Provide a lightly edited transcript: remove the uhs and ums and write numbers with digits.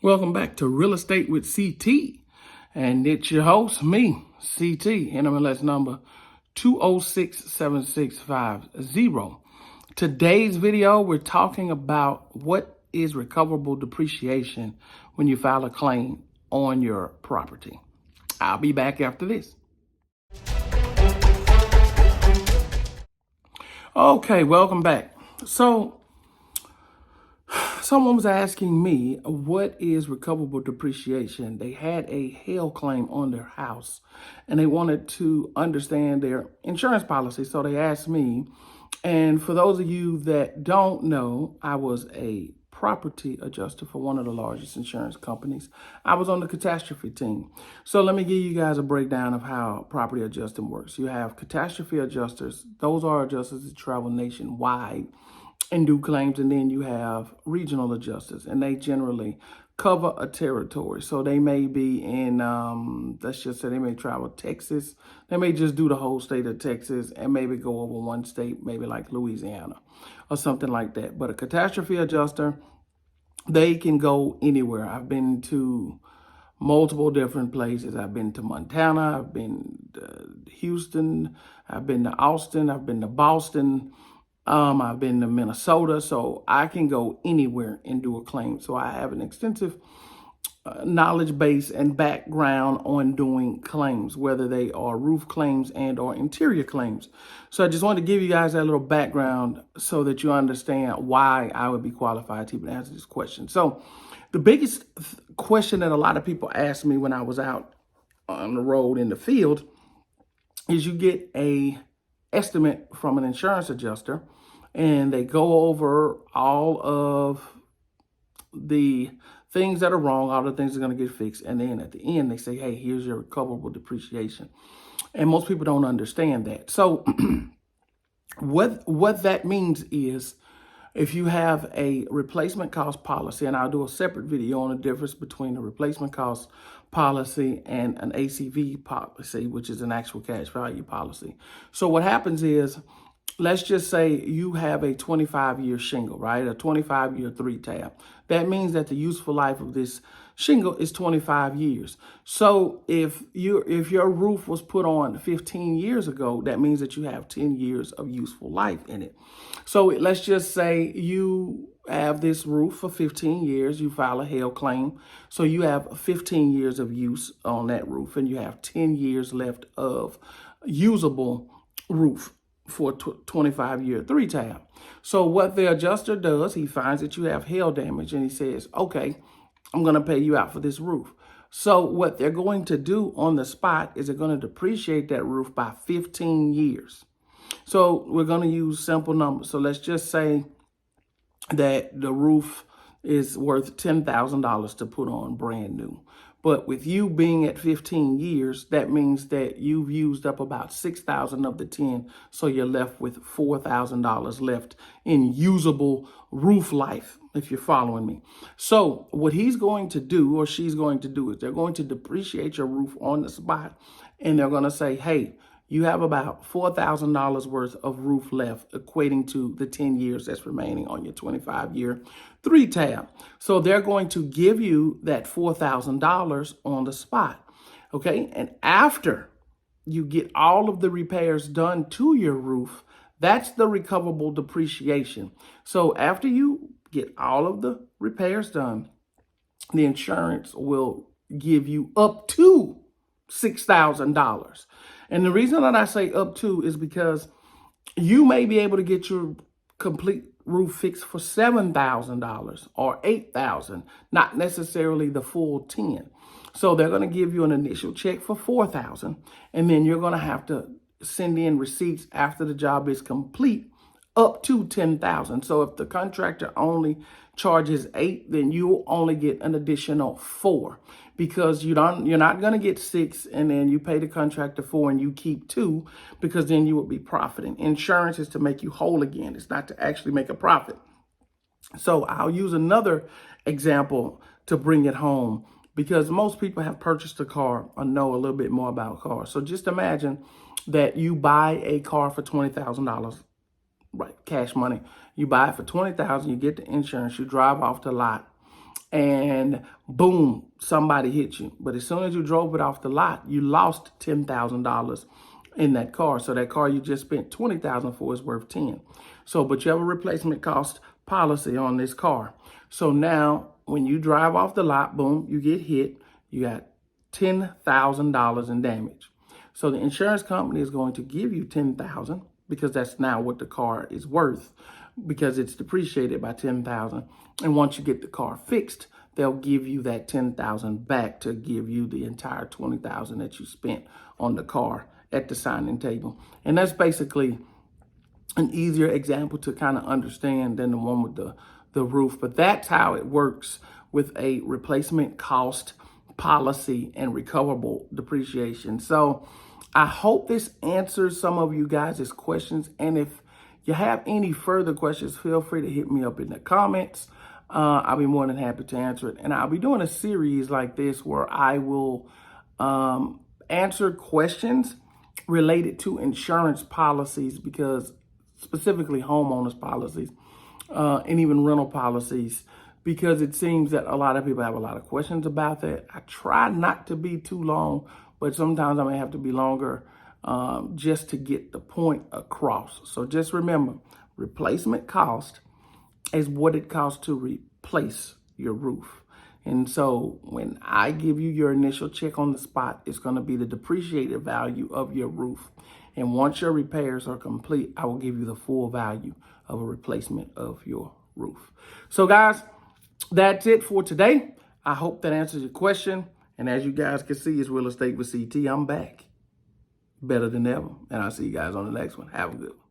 Welcome back to Real Estate with CT. And it's your host, me, CT, NMLS number 2067650. Today's video, we're talking about what is recoverable depreciation when you file a claim on your property. I'll be back after this. Okay, welcome back. So, someone was asking me, what is recoverable depreciation? They had a hail claim on their house and they wanted to understand their insurance policy. So they asked me, and for those of you that don't know, I was a property adjuster for one of the largest insurance companies. I was on the catastrophe team. So let me give you guys a breakdown of how property adjusting works. You have catastrophe adjusters. Those are adjusters that travel nationwide and do claims, and then you have regional adjusters, and they generally cover a territory. So they may be in, let's just say they may travel Texas. They may just do the whole state of Texas and maybe go over one state, maybe like Louisiana or something like that. But a catastrophe adjuster, they can go anywhere. I've been to multiple different places. I've been to Montana, I've been to Houston, I've been to Austin, I've been to Boston, I've been to Minnesota, so I can go anywhere and do a claim. So I have an extensive knowledge base and background on doing claims, whether they are roof claims and or interior claims. So I just wanted to give you guys that little background so that you understand why I would be qualified to even answer this question. So the biggest question that a lot of people asked me when I was out on the road in the field is you get a estimate from an insurance adjuster and they go over all of the things that are wrong, all the things that are going to get fixed. And then at the end, they say, hey, here's your recoverable depreciation. And most people don't understand that. So what that means is if you have a replacement cost policy, and I'll do a separate video on the difference between a replacement cost policy and an ACV policy, which is an actual cash value policy. So what happens is, let's just say you have a 25-year shingle, right? A 25-year 3-tab. That means that the useful life of this shingle is 25 years. So if your roof was put on 15 years ago, that means that you have 10 years of useful life in it. So let's just say you have this roof for 15 years, you file a hail claim. So you have 15 years of use on that roof and you have 10 years left of usable roof for a 25-year 3-tab. So what the adjuster does, he finds that you have hail damage and he says, okay, I'm going to pay you out for this roof. So what they're going to do on the spot is they're going to depreciate that roof by 15 years. So we're going to use simple numbers. So let's just say that the roof is worth $10,000 to put on brand new. But with you being at 15 years, that means that you've used up about 6,000 of the 10. So you're left with $4,000 left in usable roof life, if you're following me. So what he's going to do or she's going to do is they're going to depreciate your roof on the spot. And they're going to say, hey, you have about $4,000 worth of roof left, equating to the 10 years that's remaining on your 25-year 3-tab. So they're going to give you that $4,000 on the spot, okay? And after you get all of the repairs done to your roof, that's the recoverable depreciation. So after you get all of the repairs done, the insurance will give you up to $6,000. And the reason that I say up to is because you may be able to get your complete roof fixed for $7,000 or $8,000, not necessarily the full 10. So they're going to give you an initial check for $4,000, and then you're going to have to send in receipts after the job is complete up to $10,000. So if the contractor only charges $8,000, then you'll only get an additional $4,000 because you're not going to get $6,000 and then you pay the contractor $4,000 and you keep $2,000 because then you would be profiting. Insurance is to make you whole again. It's not to actually make a profit. So I'll use another example to bring it home because most people have purchased a car or know a little bit more about cars. So just imagine that you buy a car for $20,000. Right, cash money. You buy it for $20,000, you get the insurance, you drive off the lot, and boom, somebody hit you. But as soon as you drove it off the lot, you lost $10,000 in that car. So that car you just spent $20,000 for is worth 10. So, but you have a replacement cost policy on this car. So now when you drive off the lot, boom, you get hit, you got $10,000 in damage. So the insurance company is going to give you $10,000 because that's now what the car is worth, because it's depreciated by $10,000. And once you get the car fixed, they'll give you that $10,000 back to give you the entire $20,000 that you spent on the car at the signing table. And that's basically an easier example to kind of understand than the one with the roof. But that's how it works with a replacement cost policy and recoverable depreciation. So I hope this answers some of you guys' questions. And if you have any further questions, feel free to hit me up in the comments. I'll be more than happy to answer it. And I'll be doing a series like this where I will answer questions related to insurance policies, because specifically homeowners policies and even rental policies, because it seems that a lot of people have a lot of questions about that. I try not to be too long, but sometimes I may have to be longer just to get the point across. So just remember, replacement cost is what it costs to replace your roof. And so when I give you your initial check on the spot, it's going to be the depreciated value of your roof. And once your repairs are complete, I will give you the full value of a replacement of your roof. So guys, that's it for today. I hope that answers your question. And as you guys can see, it's Real Estate with CT. I'm back better than ever. And I'll see you guys on the next one. Have a good one.